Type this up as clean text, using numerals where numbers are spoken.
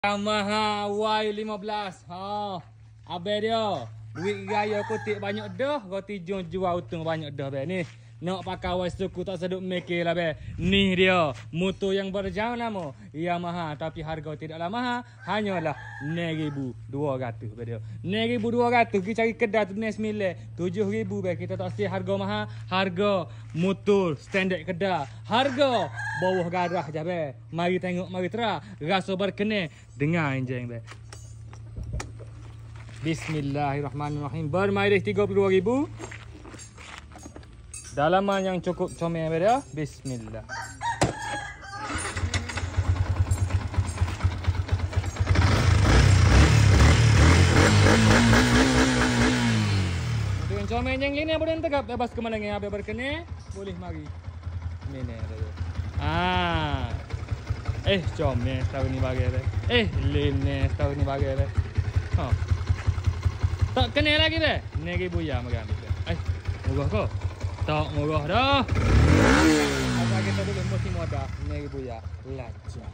Yamaha Y15. Abang dia. Duit gaya kutik banyak dah. Kau tijung jual untung banyak dah be. Ni nak pakai Y suku tak seduk mikir lah be. Ni dia motor yang berjauh nama Yamaha tapi harga tidaklah mahal, hanyalah 9,200 be dia. 9,200 kita cari kedai tu nes milih 7,000 be. Kita tak siap harga mahal, harga motor standard kedai. Harga bawah garah je be. Mari tengok, mari terah. Rasa berkenan dengar enjing be. Bismillahirrahmanirrahim. Bermairih 32,000. Dalaman yang cukup comel dia. Bismillah. Dengan comel yang ini boleh tegap bebas ke mana yang habis berkenan, boleh mari. Ni dia. Comel tahu ni bagi dia. Lene tahu ni bagi dia. Tak kenal lagi deh. Negi buya makan. Murah kau. Tak murah dah. Apa kita dulu mesti mudah. Negi buya. Lacak.